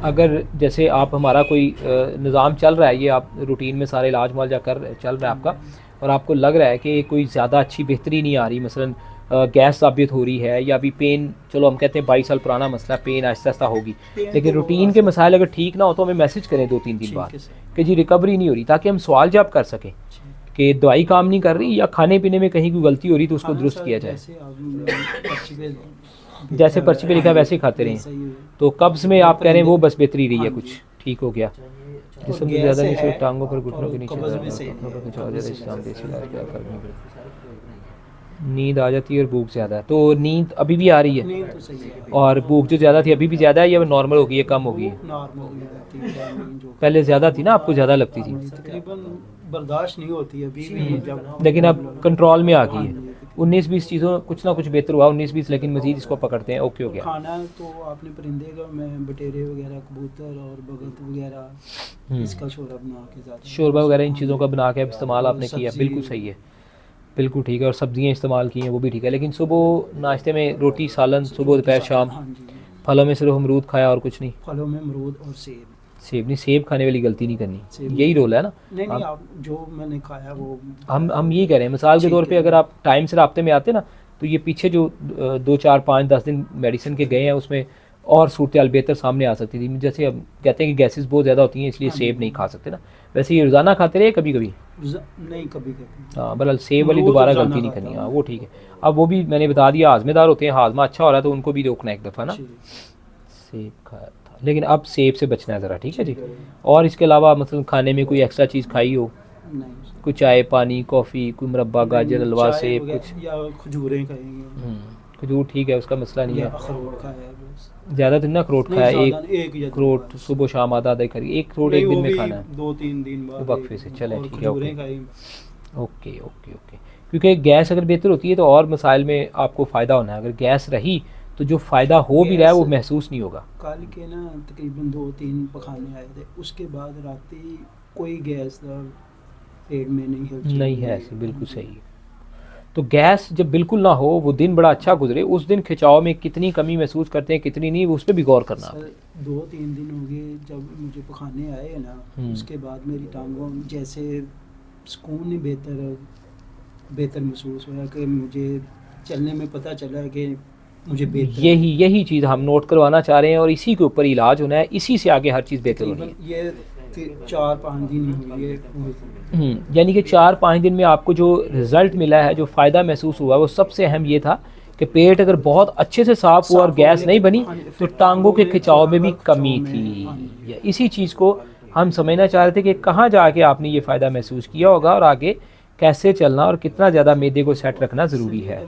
अगर जैसे आप हमारा कोई निज़ाम चल रहा है, ये आप रूटीन में सारे इलाज मुआवजा कर चल रहा है आपका, और आपको लग रहा है कि कोई ज़्यादा अच्छी बेहतरी नहीं आ रही, मसलन गैस साबित हो रही है या अभी पेन, चलो हम कहते हैं 22 साल पुराना मसला, पेन आहिस्ता आहिस्ता होगी, लेकिन रूटीन के मसाइल अगर ठीक ना हो तो हमें मैसेज करें 2-3 दिन बाद कि जी रिकवरी नहीं हो रही, ताकि हम सवाल जवाब कर सकें कि दवाई काम नहीं कर रही या खाने पीने में कहीं कोई गलती हो रही तो उसको दुरुस्त किया जाए। जैसे पर्ची पे लिखा है वैसे ही खाते रहें। तो कब्ज़ में आप कह रहे हैं वो बस बेहतरी रही है, कुछ ठीक हो गया। जिसम में ज़्यादा नहीं, सिर्फ टांगों पर, घुटनों के नीचे नींद आ जाती है और भूख ज़्यादा है। तो नींद अभी भी आ रही है, और भूख जो ज़्यादा थी अभी भी ज़्यादा है या नॉर्मल हो गई है, कम हो गई है? पहले ज़्यादा थी ना, आपको ज़्यादा लगती थी? तकरीबन बर्दाश्त नहीं होती अभी भी, लेकिन अब कंट्रोल में आ गई है। 19-20 चीज़ों कुछ ना कुछ बेहतर हुआ, 19-20, लेकिन मज़ीद इसको पकड़ते हैं। ओके हो गया। खाना तो आपने परिंदे का, मैं बटेरे वगैरह, कबूतर और बगत वगैरह, इसका शोरबा बना के ज़्यादा, शोरबा वगैरह इन चीज़ों का बना के इस्तेमाल आपने किया, बिल्कुल सही है, बिल्कुल ठीक है। और सब्जियां इस्तेमाल की हैं वो भी ठीक है। लेकिन सुबह नाश्ते में रोटी सालन, सुबह दोपहर शाम? हाँ जी। फलों में सिर्फ अमरूद खाया और कुछ नहीं? फलों में अमरूद और सेब। सेब नहीं, सेब खाने वाली गलती नहीं करनी, यही रोल है ना। नहीं, आप जो मैंने खाया वो, हम यही कह रहे हैं, मिसाल के तौर पे अगर आप टाइम से राब्ते में आते ना, तो ये पीछे जो 2-4-5-10 दिन मेडिसिन के गए हैं उसमें और सूरत बेहतर सामने आ सकती थी। जैसे अब कहते हैं कि गैसेस बहुत ज़्यादा होती हैं इसलिए सेब नहीं खा सकते ना, वैसे ये रोज़ाना खाते रहे कभी कभी? नहीं, कभी कभी। हाँ, बहरहाल सेब वाली दोबारा गलती नहीं करनी। हाँ वो ठीक है। अब वो भी मैंने बता दिया, हाजमेदार होते हैं, हाजमा अच्छा हो रहा है तो उनको भी रोकना एक दफ़ा ना। सेब खाया था, लेकिन अब सेब से बचना है ज़रा, ठीक है जी। और इसके अलावा मतलब खाने में कोई एक्स्ट्रा चीज़ खाई हो? कोई चाय, पानी, कॉफ़ी, कोई मुरब्बा, गाजर, हलवा, सेब कुछ? या खजूरें खाएंगे। खजूर ठीक है, उसका मसला नहीं है। अखरोट खाया है, ज़्यादा दिन ना अखरोट खाया, एक एक अखरोट सुबह शाम आधा आधा करिए, एक अखरोट एक दिन में खाना है 2-3 दिन बाद वक्फे से। चले ठीक है, ओके ओके ओके ओके। क्योंकि गैस अगर बेहतर होती है तो और मसाइल में आपको फ़ायदा होना है, अगर गैस रही तो जो फ़ायदा हो भी रहा है वो महसूस नहीं होगा। कल के ना तकरीबन 2-3 पखाने आए थे, उसके बाद राती कोई गैस पेट में नहीं है ऐसी, बिल्कुल सही है। तो गैस जब बिल्कुल ना हो, वो दिन बड़ा अच्छा गुजरे, उस दिन खिंचाव में कितनी कमी महसूस करते हैं कितनी नहीं, उस पर भी गौर करना। 2-3 दिन हो गए जब मुझे पखाने आए ना, उसके बाद मेरी टांगों जैसे सुकून ही बेहतर महसूस हुआ कि मुझे चलने में पता चला कि मुझे बेहतर, यही चीज़ हम नोट करवाना चाह रहे हैं और इसी के ऊपर इलाज होना है, इसी से आगे हर चीज़ बेहतर होनी है। ये 4-5 दिन हुई है। यानी कि 4-5 दिन में आपको जो रिज़ल्ट मिला है, जो फ़ायदा महसूस हुआ, वो सबसे अहम ये था कि पेट अगर बहुत अच्छे से साफ़ हुआ और गैस नहीं बनी तो टांगों के खिंचाव में भी कमी थी। इसी चीज़ को हम समझना चाह रहे थे कि कहाँ जाके आपने ये फ़ायदा महसूस किया होगा और आगे कैसे चलना और कितना ज़्यादा मैदे को सेट रखना ज़रूरी है।